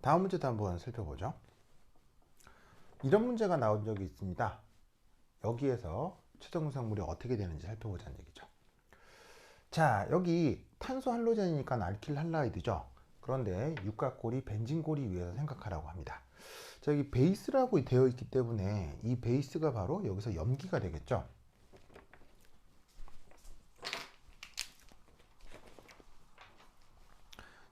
다음 문제도 한번 살펴보죠. 이런 문제가 나온 적이 있습니다. 여기에서 최종 성물이 어떻게 되는지 살펴보자는 얘기죠. 자, 여기 탄소 할로젠이니까 알킬 할라이드죠. 그런데 육각골이 벤진골이 위에서 생각하라고 합니다. 자, 여기 베이스라고 되어 있기 때문에 이 베이스가 바로 여기서 염기가 되겠죠.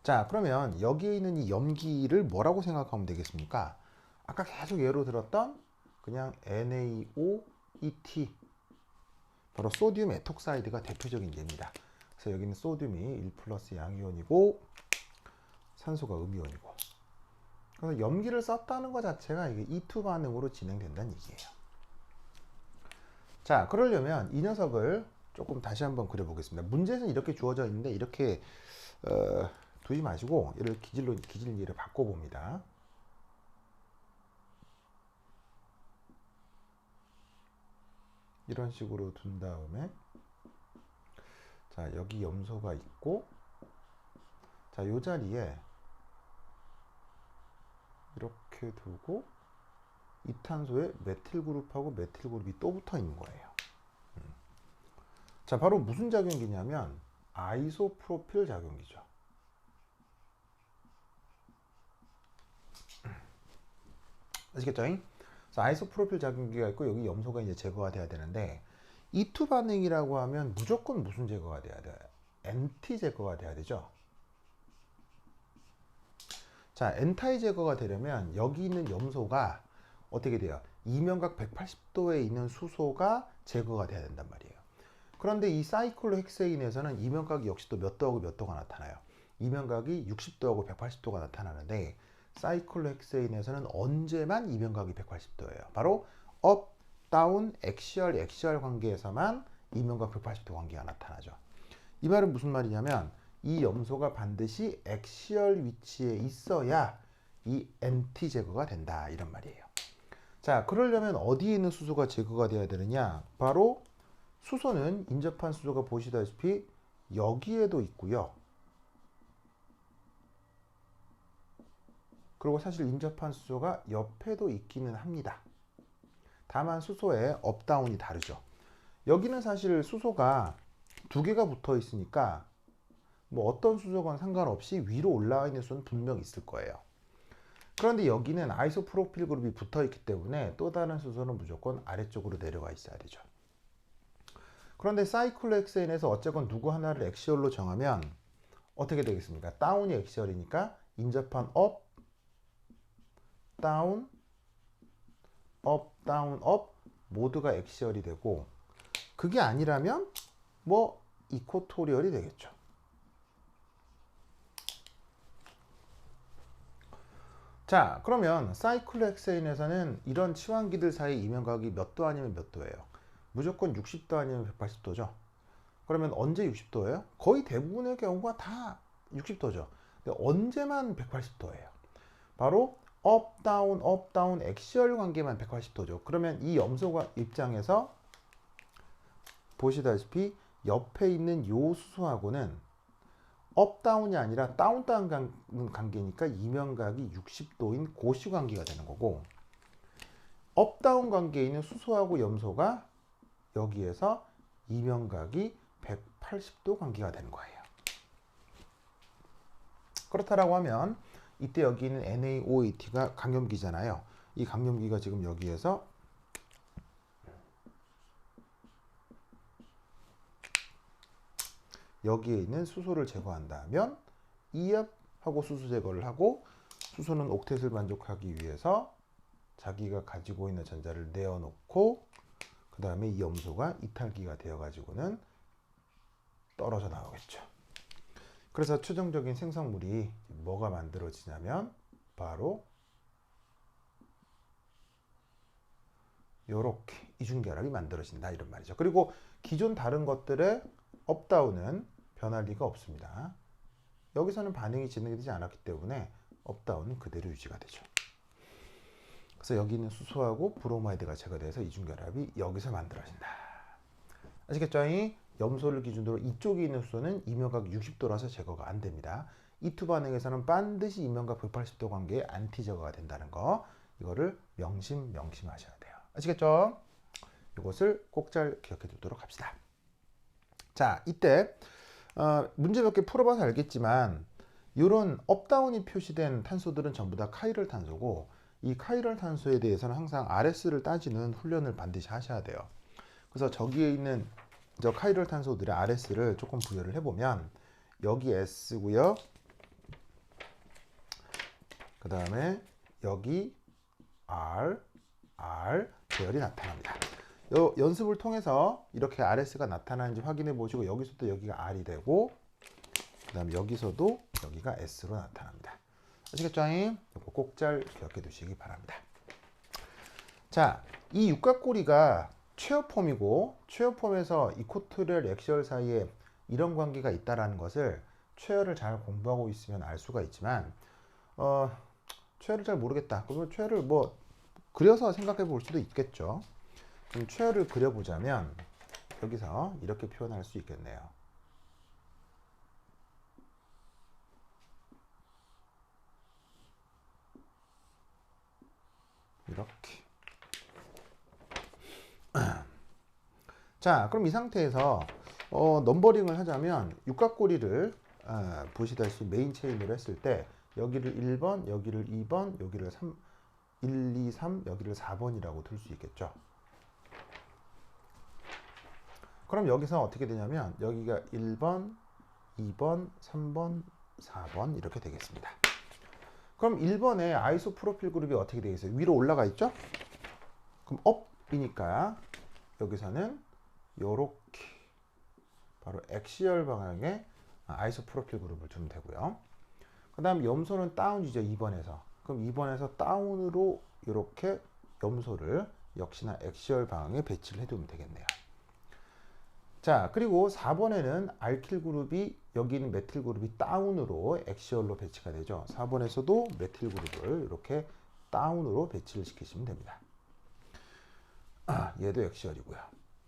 자, 그러면 여기에 있는 이 염기를 뭐라고 생각하면 되겠습니까? 아까 계속 예로 들었던 그냥 NaOET, 바로 소듐 에톡사이드가 대표적인 예입니다. 그래서 여기는 소듐이 1 플러스 양이온이고 산소가 음이온이고, 그래서 염기를 썼다는 것 자체가 이게 E2 반응으로 진행된다는 얘기예요. 자, 그러려면 이 녀석을 조금 다시 한번 그려보겠습니다. 문제는 이렇게 주어져 있는데 이렇게 두지 마시고 얘를 기질리를 바꿔봅니다. 이런 식으로 둔 다음에, 자, 여기 염소가 있고, 자, 요 자리에 이렇게 두고 이탄소에 메틸 그룹하고 메틸 그룹이 또 붙어 있는 거예요. 자, 바로 무슨 작용기냐면 아이소프로필 작용기죠. 아시겠죠? 그래서 아이소프로필 작용기가 있고 여기 염소가 이제 제거가 돼야 되는데, E2 반응이라고 하면 무조건 무슨 제거가 돼야 돼요? 엔티 제거가 돼야 되죠. 자, 엔타이 제거가 되려면 여기 있는 염소가 어떻게 돼요? 이면각 180도에 있는 수소가 제거가 돼야 된단 말이에요. 그런데 이 사이클로헥세인에서는 이면각이 역시 또 몇 도하고 몇 도가 나타나요. 이면각이 60도하고 180도가 나타나는데 사이클로헥세인에서는 언제만 이면각이 180도예요. 바로 업, 다운, 엑시얼 관계에서만 이면각 180도 관계가 나타나죠. 이 말은 무슨 말이냐면 이 염소가 반드시 엑시얼 위치에 있어야 이 엔티 제거가 된다, 이런 말이에요. 자, 그러려면 어디에 있는 수소가 제거가 되어야 되느냐? 바로 수소는 인접한 수소가 보시다시피 여기에도 있고요. 그리고 사실 인접한 수소가 옆에도 있기는 합니다. 다만 수소의 업다운이 다르죠. 여기는 사실 수소가 두 개가 붙어 있으니까 뭐 어떤 수소건 상관없이 위로 올라와 있는 수소는 분명 있을 거예요. 그런데 여기는 아이소프로필 그룹이 붙어 있기 때문에 또 다른 수소는 무조건 아래쪽으로 내려가 있어야 되죠. 그런데 사이클로헥세인에서 어쨌건 누구 하나를 엑시얼로 정하면 어떻게 되겠습니까? 다운이 엑시얼이니까 인접한 업, 다운, 업, 다운, 업 모두가 엑시얼이 되고, 그게 아니라면 뭐 이코토리얼이 되겠죠. 자, 그러면 사이클로헥세인에서는 이런 치환기들 사이 이면각이 몇 도 아니면 몇 도예요? 무조건 60도 아니면 180도죠. 그러면 언제 60도예요? 거의 대부분의 경우가 다 60도죠. 근데 언제만 180도예요? 바로 업, 다운, 엑시얼 관계만 180도죠. 그러면 이 염소 입장에서 보시다시피 옆에 있는 요 수소하고는 업다운이 아니라 다운 관계니까 이면각이 60도인 고시 관계가 되는 거고, 업다운 관계에 있는 수소하고 염소가 여기에서 이면각이 180도 관계가 되는 거예요. 그렇다라고 하면 이때 여기 있는 NaOET가 강염기잖아요. 이 강염기가 지금 여기에서 여기에 있는 수소를 제거한다면 이압하고 수소 제거를 하고, 수소는 옥텟을 만족하기 위해서 자기가 가지고 있는 전자를 내어놓고 그 다음에 이 염소가 이탈기가 되어 가지고는 떨어져 나오겠죠. 그래서 최종적인 생성물이 뭐가 만들어지냐면 바로 이렇게 이중결합이 만들어진다, 이런 말이죠. 그리고 기존 다른 것들의 업다운은 변할 리가 없습니다. 여기서는 반응이 진행되지 않았기 때문에 업다운은 그대로 유지가 되죠. 그래서 여기 있는 수소하고 브로마이드가 제거돼서 이중결합이 여기서 만들어진다. 아시겠죠? 염소를 기준으로 이쪽에 있는 수소는 이면각 60도라서 제거가 안 됩니다. 이 투 반응에서는 반드시 이면각 180도 관계의 안티 제거가 된다는 거, 이거를 명심하셔야 돼요. 아시겠죠? 이것을 꼭 잘 기억해 두도록 합시다. 자, 이때 문제 몇 개 풀어봐서 알겠지만 이런 업다운이 표시된 탄소들은 전부 다 카이럴 탄소고, 이 카이럴 탄소에 대해서는 항상 RS를 따지는 훈련을 반드시 하셔야 돼요. 그래서 저기에 있는 저 카이럴 탄소들의 RS를 조금 부여를 해보면 여기 S고요. 그 다음에 여기 R 계열이 나타납니다. 요 연습을 통해서 이렇게 RS가 나타나는지 확인해 보시고, 여기서도 여기가 R이 되고, 그 다음에 여기서도 여기가 S로 나타납니다. 아시겠죠? 이거 꼭 잘 기억해 두시기 바랍니다. 자, 이 육각고리가 최어폼이고, 최어폼에서 이코토리얼 액시얼 사이에 이런 관계가 있다라는 것을 최어를 잘 공부하고 있으면 알 수가 있지만, 최어를 잘 모르겠다. 그러면 최어를 뭐 그려서 생각해 볼 수도 있겠죠. 그럼 최어를 그려보자면 여기서 이렇게 표현할 수 있겠네요. 이렇게. 자, 그럼 이 상태에서 넘버링을 하자면 육각고리를 보시다시피 메인 체인으로 했을 때 여기를 1번, 여기를 2번, 여기를 3, 1, 2, 3, 여기를 4번이라고 둘 수 있겠죠. 그럼 여기서 어떻게 되냐면 여기가 1번, 2번, 3번, 4번 이렇게 되겠습니다. 그럼 1번에 아이소프로필 그룹이 어떻게 되겠어요? 위로 올라가 있죠? 그럼 업이니까 여기서는 요렇게 바로 액시얼 방향의 아이소프로필 그룹을 두면 되고요. 그 다음 염소는 다운이죠. 2번에서. 그럼 2번에서 다운으로 이렇게 염소를 역시나 액시얼 방향에 배치를 해두면 되겠네요. 자, 그리고 4번에는 알킬 그룹이, 여기 있는 메틸 그룹이 다운으로 액시얼로 배치가 되죠. 4번에서도 메틸 그룹을 이렇게 다운으로 배치를 시키시면 됩니다. 얘도 액시얼이고요.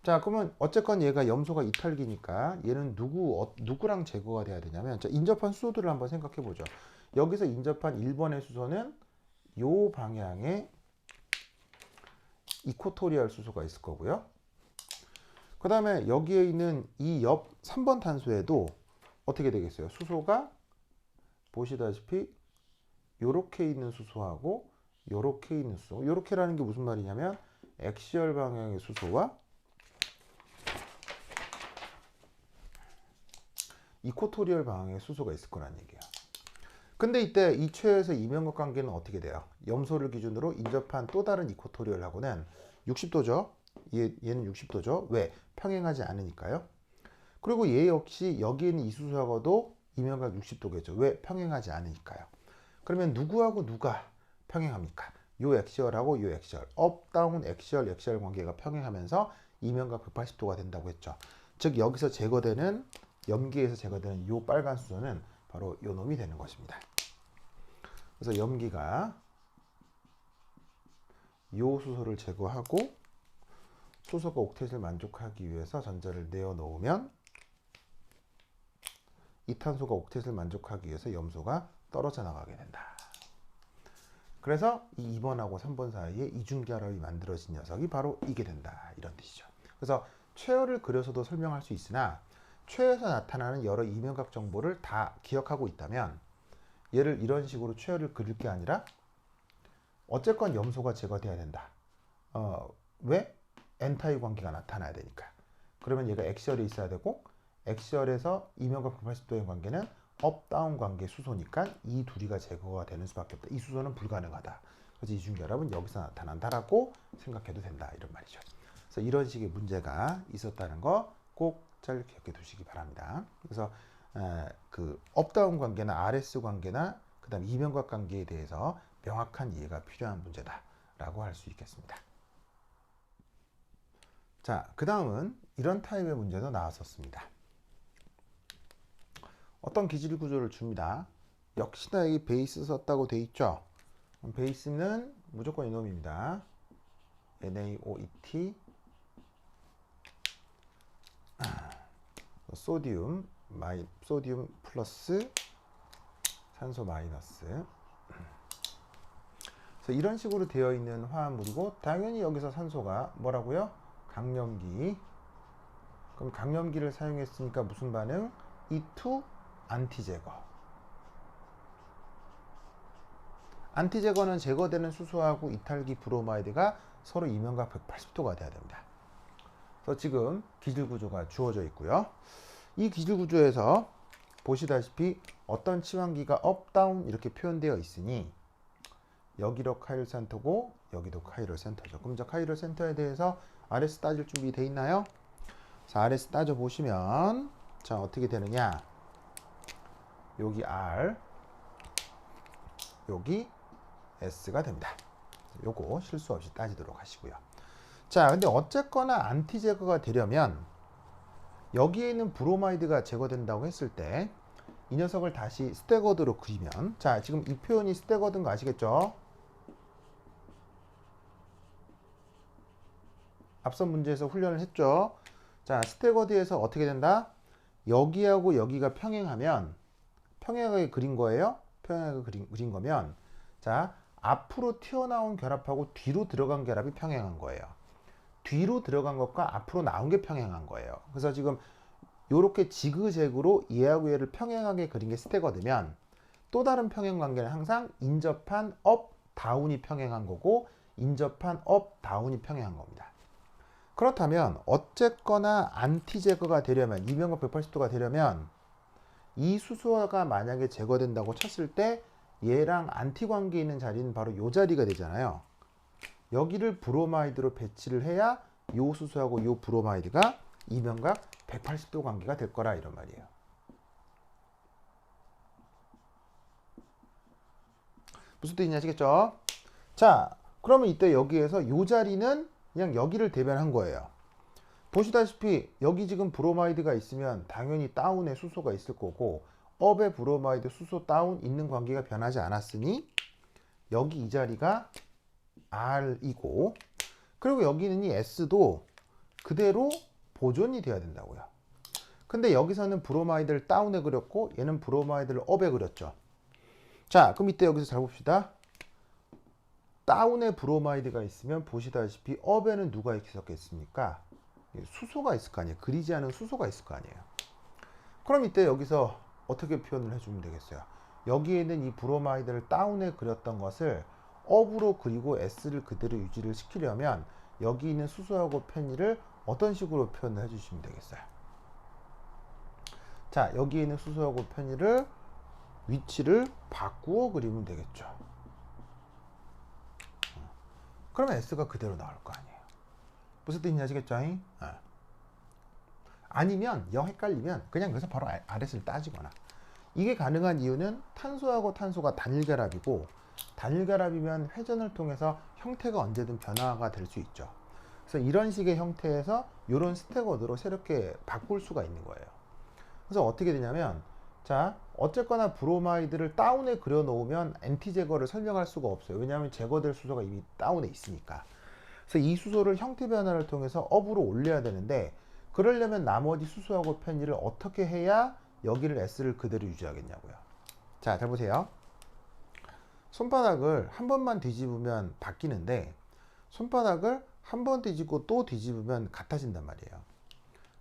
자, 그러면 어쨌건 얘가 염소가 이탈기니까 얘는 누구랑 제거가 돼야 되냐면, 자, 인접한 수소들을 한번 생각해 보죠. 여기서 인접한 1번의 수소는 요 방향에 이코토리얼 수소가 있을 거고요. 그 다음에 여기에 있는 이 옆 3번 탄소에도 어떻게 되겠어요? 수소가 보시다시피 요렇게 있는 수소하고 요렇게 있는 수소. 요렇게라는 게 무슨 말이냐면 액시얼 방향의 수소와 이코토리얼 방향의 수소가 있을 거란 얘기예요. 근데 이때 이 최에서 이면각 관계는 어떻게 돼요? 염소를 기준으로 인접한 또 다른 이코토리얼하고는 60도죠. 얘는 60도죠. 왜? 평행하지 않으니까요. 그리고 얘 역시 여기에 있는 이 수소하고도 이면각 60도겠죠. 왜? 평행하지 않으니까요. 그러면 누구하고 누가 평행합니까? 요 액시얼하고 요 액시얼, 업, 다운, 액시얼 관계가 평행하면서 이면각 180도가 된다고 했죠. 즉 여기서 제거되는, 염기에서 제거되는 요 빨간 수소는 바로 요 놈이 되는 것입니다. 그래서 염기가 요 수소를 제거하고 수소가 옥텟을 만족하기 위해서 전자를 내어 놓으면 이탄소가 옥텟을 만족하기 위해서 염소가 떨어져 나가게 된다. 그래서 이 2번하고 3번 사이에 이중결합이 만들어진 녀석이 바로 이게 된다, 이런 뜻이죠. 그래서 최어를 그려서도 설명할 수 있으나 최에서 나타나는 여러 이면각 정보를 다 기억하고 있다면 얘를 이런 식으로 최어를 그릴 게 아니라 어쨌건 염소가 제거돼야 된다. 왜? 엔타이 관계가 나타나야 되니까. 그러면 얘가 액시얼이 있어야 되고, 액시얼에서 이면각 180도의 관계는 업, 다운 관계 수소니까 이 둘이가 제거가 되는 수밖에 없다. 이 수소는 불가능하다. 그래서 이중결합은 여기서 나타난다라고 생각해도 된다, 이런 말이죠. 그래서 이런 식의 문제가 있었다는 거 꼭 잘 기억해 두시기 바랍니다. 그래서 그 업다운 관계나 RS 관계나 그 다음 이면각 관계에 대해서 명확한 이해가 필요한 문제다라고 할 수 있겠습니다. 자, 그 다음은 이런 타입의 문제도 나왔었습니다. 어떤 기질 구조를 줍니다. 역시나 이 베이스 썼다고 돼 있죠. 베이스는 무조건 이놈입니다. NaOET 소디움 플러스 산소 마이너스. 그래서 이런 식으로 되어 있는 화합물이고, 당연히 여기서 산소가 뭐라고요? 강염기. 그럼 강염기를 사용했으니까 무슨 반응? E2 안티 제거. 안티 제거는 제거되는 수소하고 이탈기 브로마이드가 서로 이면각 180도가 돼야 됩니다. 그래서 지금 기질 구조가 주어져 있고요. 이 기질 구조에서 보시다시피 어떤 치환기가 업, 다운 이렇게 표현되어 있으니 여기로 카이로 센터고 여기도 카이로 센터죠. 그럼 저 카이로 센터에 대해서 RS 따질 준비 돼 있나요? 자, RS 따져 보시면 자, 어떻게 되느냐? 여기 R, 여기 S가 됩니다. 요거 실수 없이 따지도록 하시고요. 자, 근데 어쨌거나 안티 제거가 되려면 여기에 있는 브로마이드가 제거된다고 했을 때 이 녀석을 다시 스태거드로 그리면, 자, 지금 이 표현이 스태거드인 거 아시겠죠? 앞선 문제에서 훈련을 했죠. 자, 스태거드에서 어떻게 된다? 여기하고 여기가 평행하면, 평행하게 그린 거예요. 평행하게 그린 거면, 자, 앞으로 튀어나온 결합하고 뒤로 들어간 결합이 평행한 거예요. 뒤로 들어간 것과 앞으로 나온 게 평행한 거예요. 그래서 지금 요렇게 지그재그로 얘하고 얘를 평행하게 그린 게 스태거드면, 또 다른 평행 관계는 항상 인접한 업, 다운이 평행한 거고 인접한 업, 다운이 평행한 겁니다. 그렇다면 어쨌거나 안티 제거가 되려면, 이면각 180도가 되려면 이 수소가 만약에 제거된다고 쳤을 때 얘랑 안티 관계에 있는 자리는 바로 요 자리가 되잖아요. 여기를 브로마이드로 배치를 해야 요 수소하고 요 브로마이드가 이면각 180도 관계가 될 거라 이런 말이에요. 무슨 뜻인지 아시겠죠? 자, 그러면 이때 여기에서 요 자리는 그냥 여기를 대변한 거예요. 보시다시피 여기 지금 브로마이드가 있으면 당연히 다운에 수소가 있을 거고, 업에 브로마이드 수소 다운 있는 관계가 변하지 않았으니 여기 이 자리가 R이고, 그리고 여기는 이 S도 그대로 보존이 돼야 된다고요. 근데 여기서는 브로마이드를 다운에 그렸고 얘는 브로마이드를 업에 그렸죠. 자, 그럼 이때 여기서 잘 봅시다. 다운에 브로마이드가 있으면 보시다시피 업에는 누가 있었겠습니까? 수소가 있을 거 아니에요. 그리지 않은 수소가 있을 거 아니에요. 그럼 이때 여기서 어떻게 표현을 해주면 되겠어요? 여기에 있는 이 브로마이드를 다운에 그렸던 것을 업으로 그리고 S를 그대로 유지를 시키려면 여기 있는 수소하고 편의를 어떤 식으로 표현을 해주시면 되겠어요? 자, 여기에 있는 수소하고 편의를 위치를 바꾸어 그리면 되겠죠. 그러면 S가 그대로 나올 거 아니에요. 무슨 뜻인지 아시겠죠? 아니면 영 헷갈리면 그냥 여기서 바로 RS를 따지거나. 이게 가능한 이유는 탄소하고 탄소가 단일 결합이고, 단일 결합이면 회전을 통해서 형태가 언제든 변화가 될 수 있죠. 그래서 이런 식의 형태에서 이런 스태거드로 새롭게 바꿀 수가 있는 거예요. 그래서 어떻게 되냐면, 자, 어쨌거나 브로마이드를 다운에 그려 놓으면 엔티 제거를 설명할 수가 없어요. 왜냐하면 제거될 수소가 이미 다운에 있으니까. 그래서 이 수소를 형태 변화를 통해서 업으로 올려야 되는데, 그러려면 나머지 수소하고 편의를 어떻게 해야 여기를 S를 그대로 유지하겠냐고요. 자, 잘 보세요. 손바닥을 한 번만 뒤집으면 바뀌는데, 손바닥을 한 번 뒤집고 또 뒤집으면 같아진단 말이에요.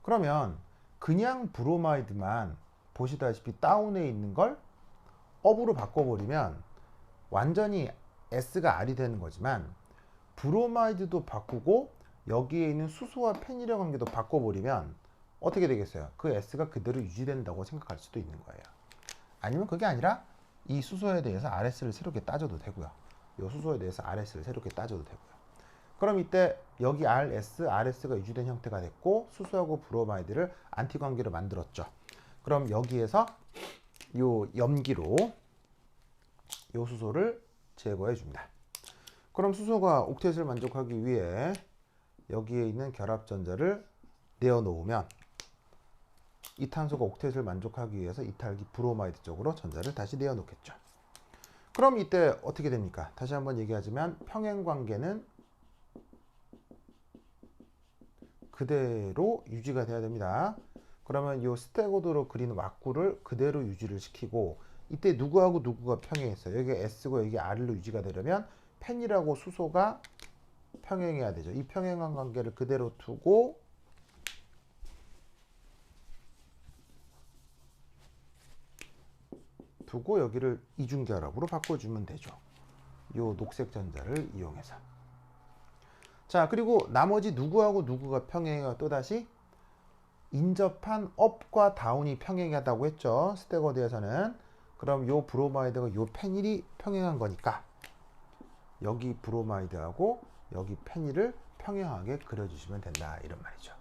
그러면 그냥 브로마이드만 보시다시피 다운에 있는 걸 업으로 바꿔버리면 완전히 S가 R이 되는 거지만, 브로마이드도 바꾸고 여기에 있는 수소와 편의력 관계도 바꿔버리면 어떻게 되겠어요? 그 S가 그대로 유지된다고 생각할 수도 있는 거예요. 아니면 그게 아니라 이 수소에 대해서 RS를 새롭게 따져도 되고요. 이 수소에 대해서 RS를 새롭게 따져도 되고요. 그럼 이때 여기 RS가 유지된 형태가 됐고, 수소하고 브로마이드를 안티 관계로 만들었죠. 그럼 여기에서 요 염기로 요 수소를 제거해 줍니다. 그럼 수소가 옥텟을 만족하기 위해 여기에 있는 결합전자를 내어 놓으면 이 탄소가 옥텟을 만족하기 위해서 이탈기 브로마이드 쪽으로 전자를 다시 내어 놓겠죠. 그럼 이때 어떻게 됩니까? 다시 한번 얘기하지만 평행 관계는 그대로 유지가 돼야 됩니다. 그러면 이 스태거드로 그린 왁구를 그대로 유지를 시키고 이때 누구하고 누구가 평행했어요? 여기 S고 여기 R로 유지가 되려면 펜이라고 수소가 평행해야 되죠. 이 평행한 관계를 그대로 두고 여기를 이중결합으로 바꿔주면 되죠. 요 녹색 전자를 이용해서. 자, 그리고 나머지 누구하고 누구가 평행해요? 또다시 인접한 업과 다운이 평행하다고 했죠. 스테거드에서는. 그럼 요 브로마이드가 요 페닐이 평행한 거니까 여기 브로마이드하고 여기 페닐을 평행하게 그려주시면 된다, 이런 말이죠.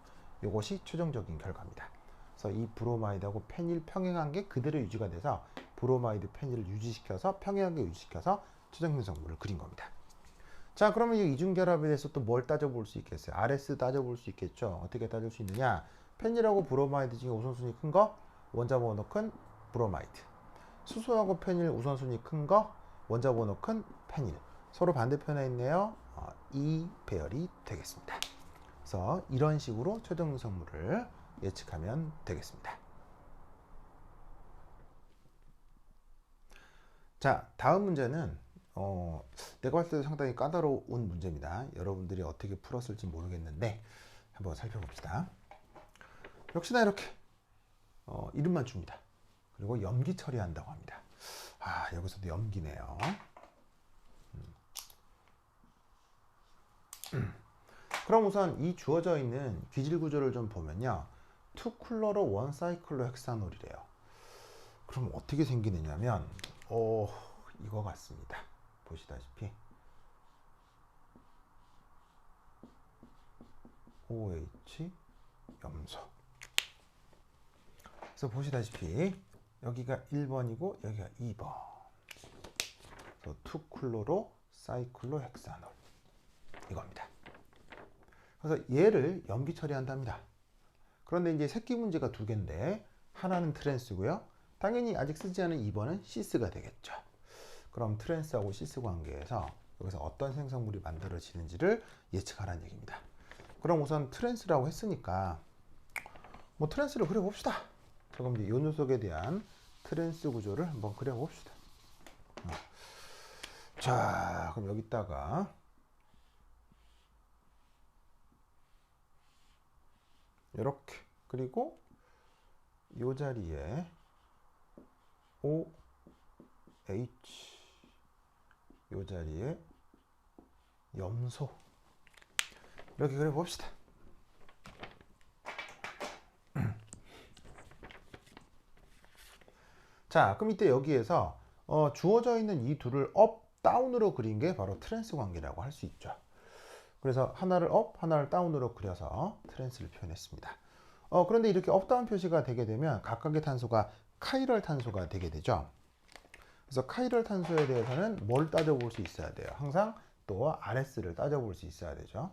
이것이 최종적인 결과입니다. 그래서 이 브로마이드하고 페닐 평행한 게 그대로 유지가 돼서 브로마이드 페닐을 유지시켜서 평행하게 유지시켜서 최종 생성물을 그린 겁니다. 자, 그러면 이 이중결합에 대해서 또 뭘 따져볼 수 있겠어요? RS 따져볼 수 있겠죠. 어떻게 따질 수 있느냐? 페닐하고 브로마이드 중에 우선순위 큰 거 원자 번호 큰 브로마이드, 수소하고 페닐 우선순위 큰 거 원자 번호 큰 페닐, 서로 반대편에 있네요. 이 배열이 되겠습니다. 그래서 이런 식으로 최종 성물을 예측하면 되겠습니다. 자, 다음 문제는 내가 봤을 때 상당히 까다로운 문제입니다. 여러분들이 어떻게 풀었을지 모르겠는데 한번 살펴봅시다. 역시나 이렇게 이름만 줍니다. 그리고 염기 처리한다고 합니다. 아, 여기서도 염기네요. 그럼 우선 이 주어져 있는 기질 구조를 좀 보면요. 2쿨러로 1사이클로 헥사놀이래요. 그럼 어떻게 생기느냐면 이거 같습니다. 보시다시피 OH 염소. 그래서 보시다시피 여기가 1번이고 여기가 2번. 그래서 2쿨러로 사이클로 헥사놀 이겁니다. 그래서 얘를 염기 처리한답니다. 그런데 이제 새끼 문제가 두 개인데 하나는 트랜스고요. 당연히 아직 쓰지 않은 2번은 시스가 되겠죠. 그럼 트랜스하고 시스 관계에서 여기서 어떤 생성물이 만들어지는지를 예측하라는 얘기입니다. 그럼 우선 트랜스라고 했으니까 뭐 트랜스를 그려봅시다. 그럼 이제 이 녀석에 대한 트랜스 구조를 한번 그려봅시다. 자, 그럼 여기다가 이렇게, 그리고 이 자리에 OH, 이 자리에 염소, 이렇게 그려봅시다. 자, 그럼 이때 여기에서 주어져 있는 이 둘을 업, 다운으로 그린 게 바로 트랜스 관계라고 할 수 있죠. 그래서 하나를 업, 하나를 다운으로 그려서 트랜스를 표현했습니다. 그런데 이렇게 업, 다운 표시가 되게 되면 각각의 탄소가 카이럴 탄소가 되게 되죠. 그래서 카이럴 탄소에 대해서는 뭘 따져볼 수 있어야 돼요? 항상 또 RS를 따져볼 수 있어야 되죠.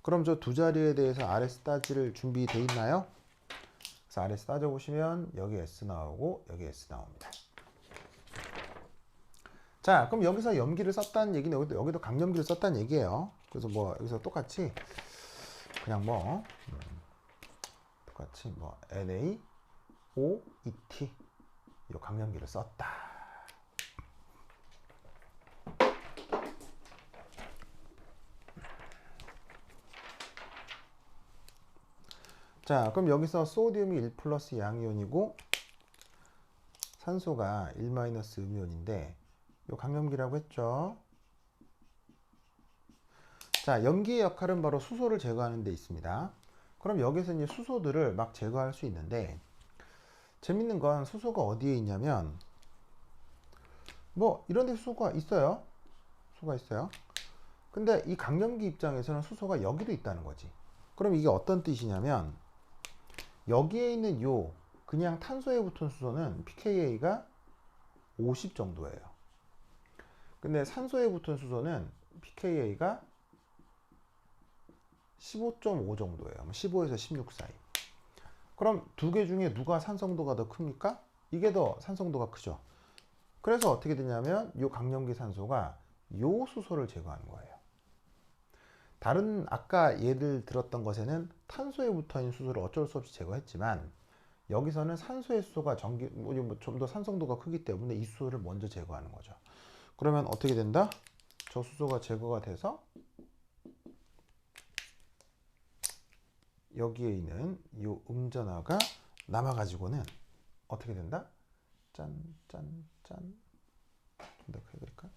그럼 저 두 자리에 대해서 RS 따질 준비되어 있나요? 그래서 RS 따져보시면 여기 S 나오고 여기 S 나옵니다. 자, 그럼 여기서 염기를 썼다는 얘기는 여기도 강염기를 썼다는 얘기예요. 그래서 뭐 여기서 똑같이 그냥 뭐 똑같이 뭐 NaOET 이 강염기를 썼다. 자, 그럼 여기서 소디움이 1 플러스 양이온이고 산소가 1 마이너스 음이온인데 요 강염기라고 했죠. 자, 염기의 역할은 바로 수소를 제거하는 데 있습니다. 그럼 여기서 이제 수소들을 막 제거할 수 있는데 재밌는 건 수소가 어디에 있냐면 뭐 이런 데 수소가 있어요. 수소가 있어요. 근데 이 강염기 입장에서는 수소가 여기도 있다는 거지. 그럼 이게 어떤 뜻이냐면 여기에 있는 요 그냥 탄소에 붙은 수소는 pKa가 50 정도예요. 근데 산소에 붙은 수소는 pKa가 15.5 정도예요. 15에서 16 사이. 그럼 두 개 중에 누가 산성도가 더 큽니까? 이게 더 산성도가 크죠. 그래서 어떻게 되냐면 이 강염기 산소가 요 수소를 제거하는 거예요. 다른 아까 예를 들었던 것에는 탄소에 붙어 있는 수소를 어쩔 수 없이 제거했지만 여기서는 산소의 수소가 좀 더 산성도가 크기 때문에 이 수소를 먼저 제거하는 거죠. 그러면 어떻게 된다? 저 수소가 제거가 돼서 여기에 있는 이 음전화가 남아가지고는 어떻게 된다? 짠, 짠, 짠. 좀 더 크게 그릴까?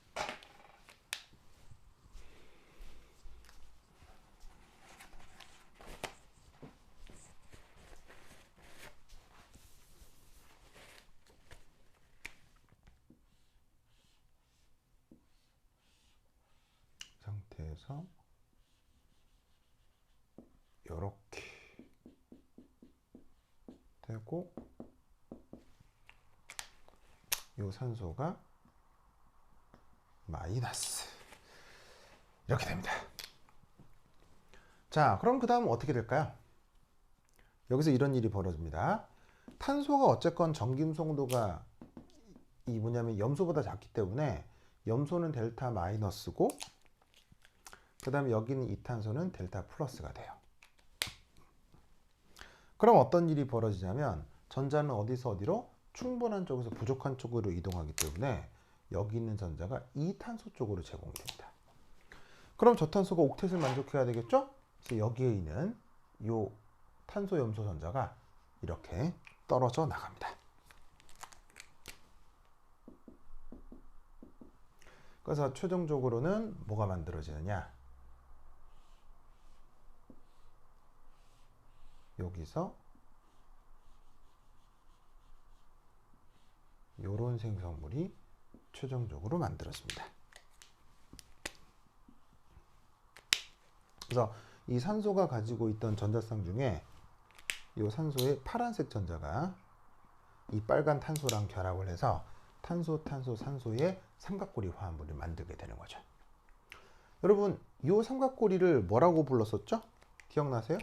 상태에서 이렇게 되고 이 산소가 마이너스 이렇게 됩니다. 자, 그럼 그 다음은 어떻게 될까요? 여기서 이런 일이 벌어집니다. 탄소가 어쨌건 전김송도가 이 뭐냐면 염소보다 작기 때문에 염소는 델타 마이너스고 그 다음에 여기는 이탄소는 델타 플러스가 돼요. 그럼 어떤 일이 벌어지냐면 전자는 어디서 어디로? 충분한 쪽에서 부족한 쪽으로 이동하기 때문에 여기 있는 전자가 이탄소 쪽으로 제공이 됩니다. 그럼 저 탄소가 옥텟을 만족해야 되겠죠? 그래서 여기에 있는 이 탄소 염소 전자가 이렇게 떨어져 나갑니다. 그래서 최종적으로는 뭐가 만들어지느냐? 여기서 이런 생성물이 최종적으로 만들어집니다. 그래서 이 산소가 가지고 있던 전자쌍 중에 이 산소의 파란색 전자가 이 빨간 탄소랑 결합을 해서 탄소, 탄소, 산소의 삼각고리 화합물을 만들게 되는 거죠. 여러분, 이 삼각고리를 뭐라고 불렀었죠? 기억나세요?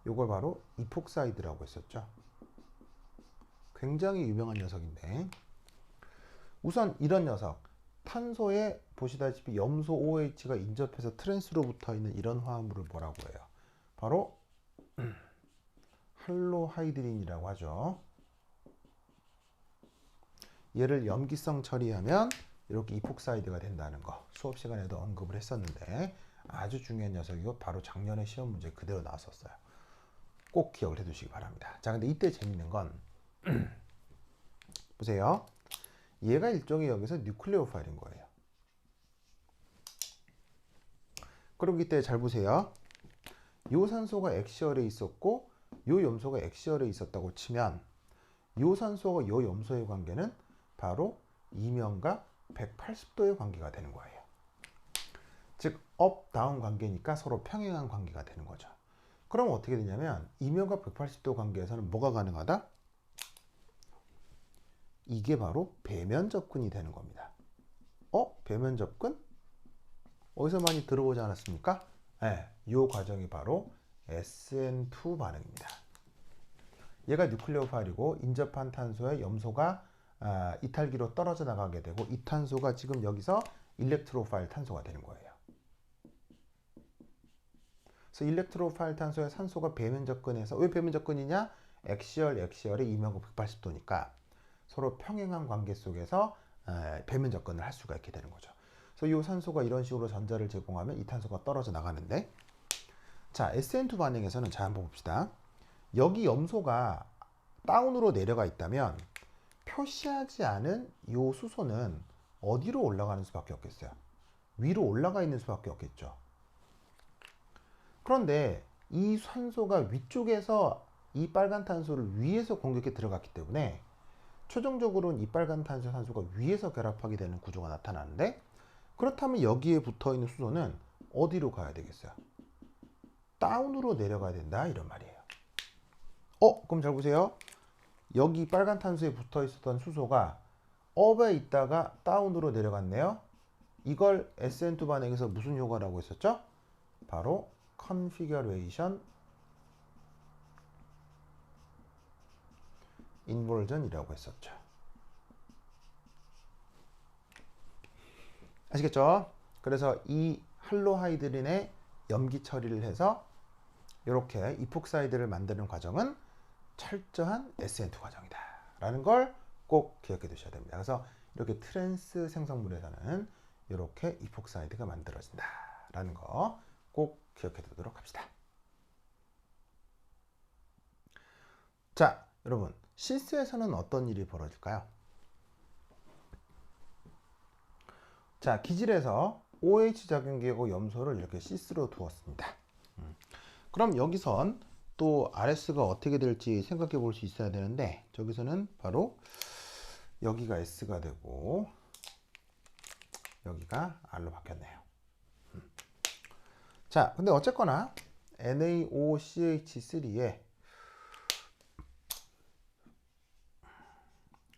이걸 바로 이폭사이드라고 했었죠. 굉장히 유명한 녀석인데 우선 이런 녀석 탄소에 보시다시피 염소 OH가 인접해서 트랜스로 붙어 있는 이런 화합물을 뭐라고 해요? 바로 할로하이드린이라고 하죠. 얘를 염기성 처리하면 이렇게 이폭사이드가 된다는 거 수업 시간에도 언급을 했었는데 아주 중요한 녀석이고 바로 작년에 시험 문제 그대로 나왔었어요. 꼭 기억을 해두시기 바랍니다. 자, 근데 이때 재밌는 건 보세요. 얘가 일종의 여기서 뉴클레오파일인 거예요. 그럼 이때 잘 보세요. 요 산소가 액시얼에 있었고 요 염소가 액시얼에 있었다고 치면 요 산소와 요 염소의 관계는 바로 이면각 180도의 관계가 되는 거예요. 즉 업, 다운 관계니까 서로 평행한 관계가 되는 거죠. 그럼 어떻게 되냐면 이면각 180도 관계에서는 뭐가 가능하다? 이게 바로 배면 접근이 되는 겁니다. 배면 접근? 어디서 많이 들어보지 않았습니까? 네, 이 과정이 바로 SN2 반응입니다. 얘가 뉴클레오파일이고 인접한 탄소에 염소가 이탈기로 떨어져 나가게 되고 이 탄소가 지금 여기서 일렉트로파일 탄소가 되는 거예요. 그래서 일렉트로파일 탄소에 산소가 배면 접근해서 왜 배면 접근이냐? 액시얼의 이면각 180도니까 서로 평행한 관계 속에서 배면 접근을 할 수가 있게 되는 거죠. 그래서 이 산소가 이런 식으로 전자를 제공하면 이 탄소가 떨어져 나가는데 자, SN2 반응에서는 자 한번 봅시다. 여기 염소가 다운으로 내려가 있다면 표시하지 않은 이 수소는 어디로 올라가는 수밖에 없겠어요? 위로 올라가 있는 수밖에 없겠죠. 그런데 이 산소가 위쪽에서 이 빨간 탄소를 위에서 공격해 들어갔기 때문에 최종적으로는 이 빨간 탄소 산소가 위에서 결합하게 되는 구조가 나타나는데 그렇다면 여기에 붙어 있는 수소는 어디로 가야 되겠어요? 다운으로 내려가야 된다 이런 말이에요. 그럼 잘 보세요. 여기 빨간 탄소에 붙어 있었던 수소가 업에 있다가 다운으로 내려갔네요. 이걸 SN2 반응에서 무슨 효과라고 했었죠? 바로 컨피규레이션 인버전이라고 했었죠. 아시겠죠? 그래서 이 할로하이드린의 염기 처리를 해서 이렇게 이폭사이드를 만드는 과정은 철저한 SN2 과정이다 라는 걸 꼭 기억해 두셔야 됩니다. 그래서 이렇게 트랜스 생성물에서는 이렇게 이폭사이드가 만들어진다 라는 거 꼭 기억해 두도록 합시다. 자, 여러분, 시스에서는 어떤 일이 벌어질까요? 자, 기질에서 OH 작용기하고 염소를 이렇게 시스로 두었습니다. 그럼 여기선 또 RS가 어떻게 될지 생각해 볼 수 있어야 되는데, 저기서는 바로 여기가 S가 되고 여기가 R로 바뀌었네요. 자, 근데 어쨌거나 NaOCH3에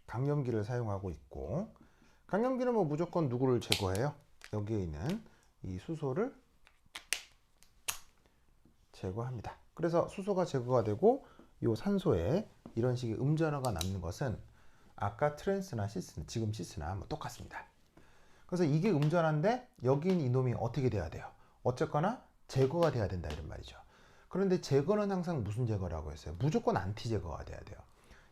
강염기를 사용하고 있고, 강염기는 뭐 무조건 누구를 제거해요? 여기에 있는 이 수소를 제거합니다. 그래서 수소가 제거가 되고 이 산소에 이런 식의 음전화가 남는 것은 아까 트랜스나 시스, 지금 시스나 뭐 똑같습니다. 그래서 이게 음전화인데 여긴 이놈이 어떻게 돼야 돼요? 어쨌거나 제거가 돼야 된다 이런 말이죠. 그런데 제거는 항상 무슨 제거라고 했어요? 무조건 안티 제거가 돼야 돼요.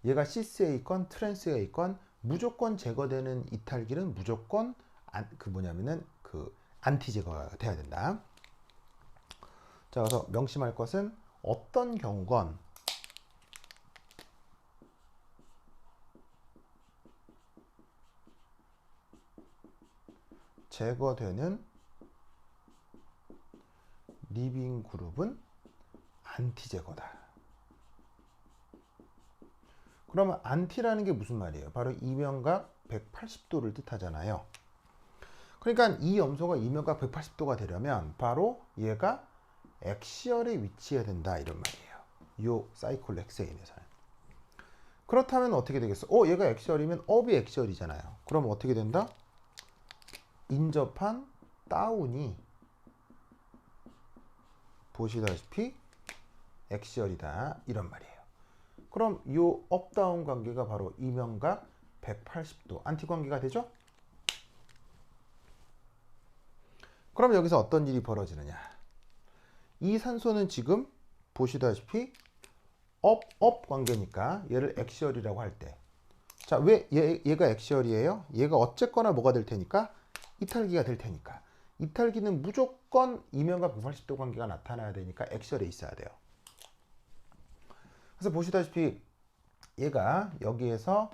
얘가 시스에 있건 트랜스에 있건 무조건 제거되는 이탈기는 무조건 안티 제거가 돼야 된다. 자, 그래서 명심할 것은 어떤 경우건 제거되는 리빙 그룹은 안티 제거다. 그러면 안티라는 게 무슨 말이에요? 바로 이면각 180도를 뜻하잖아요. 그러니까 이 염소가 이면각 180도가 되려면 바로 얘가 액시얼에 위치해야 된다 이런 말이에요. 요 사이클 엑세인에서는. 그렇다면 어떻게 되겠어? 얘가 액시얼이면 업이 액시얼이잖아요. 그럼 어떻게 된다? 인접한 다운이 보시다시피 액시얼이다 이런 말이에요. 그럼 이 업다운 관계가 바로 이면각 180도 안티 관계가 되죠? 그럼 여기서 어떤 일이 벌어지느냐? 이 산소는 지금 보시다시피 업 관계니까 얘를 액시얼이라고 할 때, 자, 왜 얘가 액시얼이에요? 얘가 어쨌거나 뭐가 될 테니까 이탈기가 될 테니까 이탈기는 무조건 이면각 180도 관계가 나타나야 되니까 액시얼에 있어야 돼요. 그래서 보시다시피 얘가 여기에서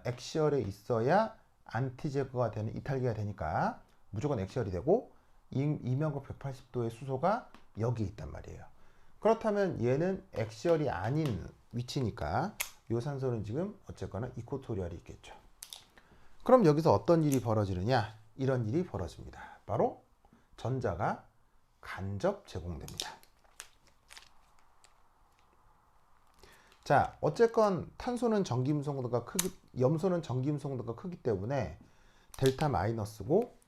액시얼에 있어야 안티 제거가 되는 이탈기가 되니까 무조건 액시얼이 되고 이면각 180도의 수소가 여기 있단 말이에요. 그렇다면 얘는 액시얼이 아닌 위치니까 이 산소는 지금 어쨌거나 이코토리얼이 있겠죠. 그럼 여기서 어떤 일이 벌어지느냐? 이런 일이 벌어집니다. 바로 전자가 간접 제공됩니다. 자, 어쨌건 탄소는 염소는 전기음성도가 크기 때문에 델타 마이너스고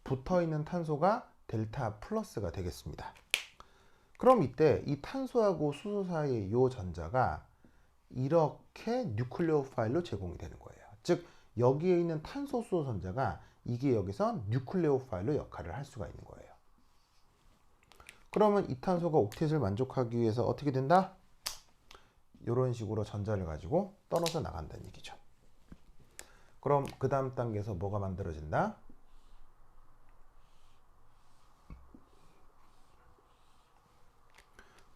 붙어있는 탄소가 델타 플러스가 되겠습니다. 그럼 이때 이 탄소하고 수소 사이의 이 전자가 이렇게 뉴클레오 파일로 제공이 되는 거예요. 즉 여기에 있는 탄소 수소 전자가 이게 여기서 뉴클레오 파일로 역할을 할 수가 있는 거예요. 그러면 이 탄소가 옥텟을 만족하기 위해서 어떻게 된다? 이런 식으로 전자를 가지고 떨어져 나간다는 얘기죠. 그럼 그 다음 단계에서 뭐가 만들어진다?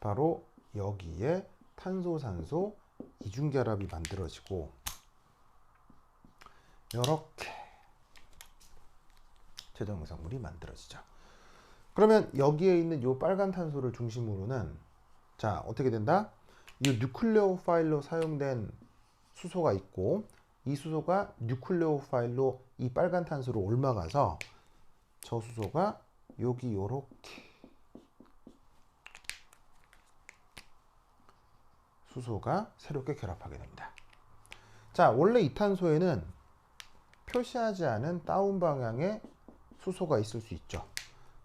바로 여기에 탄소, 산소 이중결합이 만들어지고 이렇게 최종 음성물이 만들어지죠. 그러면 여기에 있는 이 빨간 탄소를 중심으로는 자, 어떻게 된다? 이 뉴클레오 파일로 사용된 수소가 있고 이 수소가 뉴클레오 파일로 이 빨간 탄소로 옮아가서 저 수소가 여기 요렇게 수소가 새롭게 결합하게 됩니다. 자, 원래 이 탄소에는 표시하지 않은 다운 방향의 수소가 있을 수 있죠.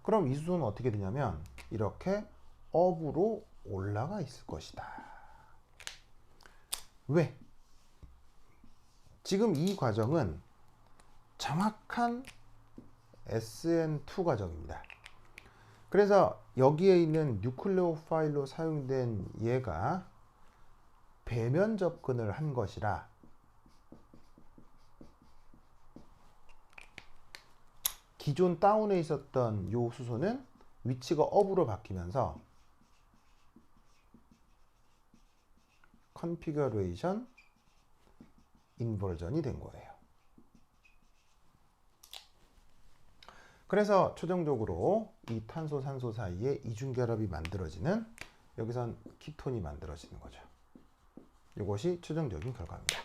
그럼 이 수소는 어떻게 되냐면 이렇게 업으로 올라가 있을 것이다. 왜? 지금 이 과정은 정확한 SN2 과정입니다. 그래서 여기에 있는 뉴클레오 파일로 사용된 얘가 배면 접근을 한 것이라 기존 다운에 있었던 요 수소는 위치가 업으로 바뀌면서 컨피규레이션 인버전이 된 거예요. 그래서 최종적으로 이 탄소 산소 사이에 이중결합이 만들어지는, 여기선 키톤이 만들어지는 거죠. 이것이 최종적인 결과입니다.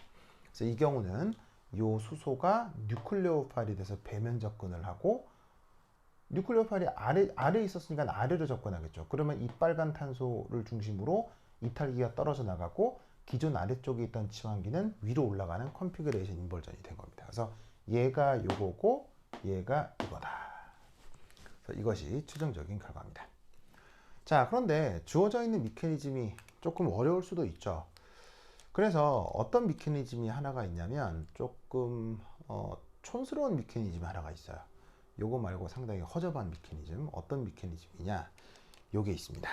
그래서 이 경우는 요 수소가 뉴클레오파일이 돼서 배면 접근을 하고, 뉴클레오파일이 아래에 있었으니까 아래로 접근하겠죠. 그러면 이 빨간 탄소를 중심으로 이탈기가 떨어져 나가고 기존 아래쪽에 있던 치환기는 위로 올라가는 컨피그레이션 인버전이 된 겁니다. 그래서 얘가 요거고 얘가 이거다. 그래서 이것이 최종적인 결과입니다. 자, 그런데 주어져 있는 메커니즘이 조금 어려울 수도 있죠. 그래서 어떤 메커니즘이 하나가 있냐면 조금 촌스러운 메커니즘이 하나가 있어요. 요거 말고 상당히 허접한 메커니즘. 어떤 메커니즘이냐? 요게 있습니다.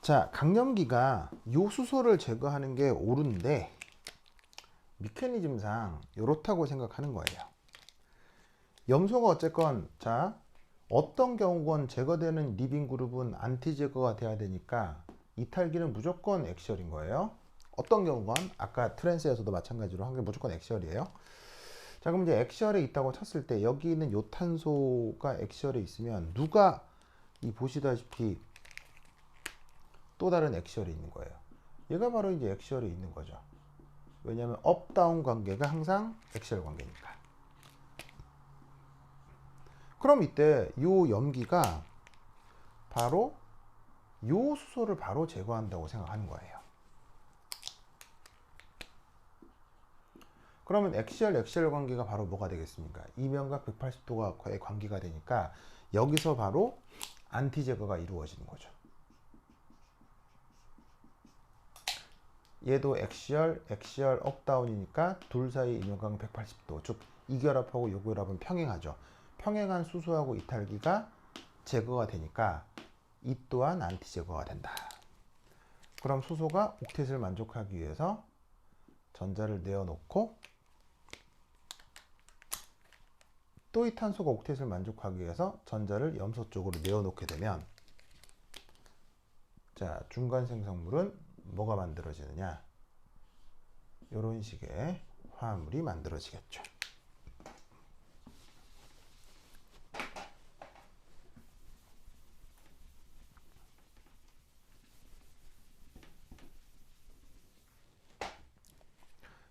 자, 강염기가 요 수소를 제거하는 게 옳은데 메커니즘상 요렇다고 생각하는 거예요. 염소가 어쨌건, 자, 어떤 경우건 제거되는 리빙 그룹은 안티 제거가 돼야 되니까 이탈기는 무조건 액시얼인 거예요. 어떤 경우건, 아까 트랜스에서도 마찬가지로 한 게 무조건 액시얼이에요. 자, 그럼 이제 액시얼에 있다고 쳤을 때 여기 있는 요 탄소가 액시얼에 있으면 누가 이 보시다시피 또 다른 액시얼에 있는 거예요. 얘가 바로 이제 액시얼에 있는 거죠. 왜냐하면 업 다운 관계가 항상 액시얼 관계니까. 그럼 이때 요 염기가 바로 요 수소를 바로 제거한다고 생각하는 거예요. 그러면 액시얼 관계가 바로 뭐가 되겠습니까? 이면각 180도가의 관계가 되니까 여기서 바로 안티 제거가 이루어지는 거죠. 얘도 액시얼 업다운이니까 둘 사이 이면각은 180도, 즉 이 결합하고 요 결합은 평행하죠. 평행한 수소하고 이탈기가 제거가 되니까 이 또한 안티 제거가 된다. 그럼 수소가 옥텟을 만족하기 위해서 전자를 내어놓고 또 이 탄소가 옥텟을 만족하기 위해서 전자를 염소 쪽으로 내어놓게 되면, 자, 중간 생성물은 뭐가 만들어지느냐? 이런 식의 화합물이 만들어지겠죠.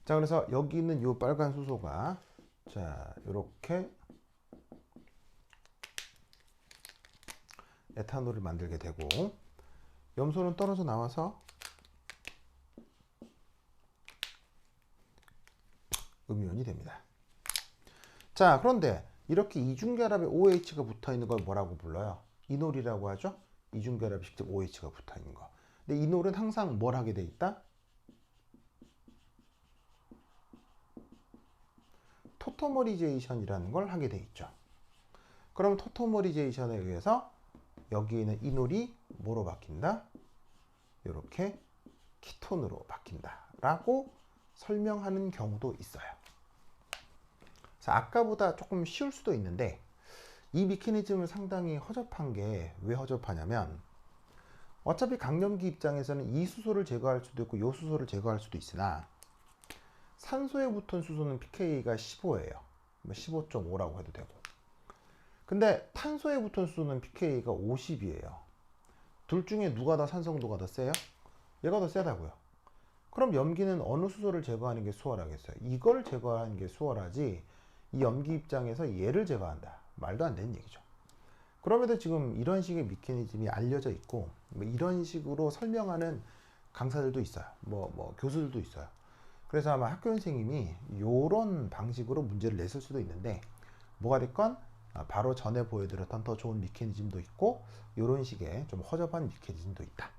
자, 그래서 여기 있는 이 빨간 수소가, 자, 이렇게 에탄올을 만들게 되고 염소는 떨어져 나와서 음이온이 됩니다. 자, 그런데 이렇게 이중결합에 OH가 붙어 있는 걸 뭐라고 불러요? 이놀이라고 하죠. 이중결합에 직접 OH가 붙어 있는 거. 근데 이놀은 항상 뭘 하게 돼 있다? 토토머리제이션이라는 걸 하게 돼 있죠. 그럼 토토머리제이션에 의해서 여기 있는 이놀이 뭐로 바뀐다? 이렇게 키톤으로 바뀐다 라고 설명하는 경우도 있어요. 자, 아까보다 조금 쉬울 수도 있는데 이 메커니즘은 상당히 허접한 게 왜 허접하냐면, 어차피 강염기 입장에서는 이 수소를 제거할 수도 있고 이 수소를 제거할 수도 있으나 산소에 붙은 수소는 pK가 15예요. 15.5라고 해도 되고. 근데 탄소에 붙은 수소는 pK가 50이에요. 둘 중에 누가 더 산성도가 더 세요? 얘가 더 세다고요. 그럼 염기는 어느 수소를 제거하는 게 수월하겠어요? 이걸 제거하는 게 수월하지, 이 염기 입장에서 얘를 제거한다. 말도 안 되는 얘기죠. 그럼에도 지금 이런 식의 메커니즘이 알려져 있고 이런 식으로 설명하는 강사들도 있어요. 교수들도 있어요. 그래서 아마 학교 선생님이 이런 방식으로 문제를 냈을 수도 있는데, 뭐가 됐건 바로 전에 보여드렸던 더 좋은 메커니즘도 있고 이런 식의 좀 허접한 메커니즘도 있다.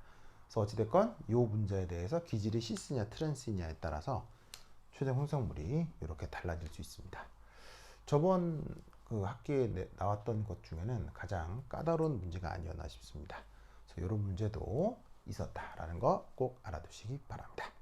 그래서 어찌됐건 이 문제에 대해서 기질이 시스냐 트랜스냐에 따라서 최종 형성물이 이렇게 달라질 수 있습니다. 저번 그 학기에 나왔던 것 중에는 가장 까다로운 문제가 아니었나 싶습니다. 그래서 이런 문제도 있었다라는 거 꼭 알아두시기 바랍니다.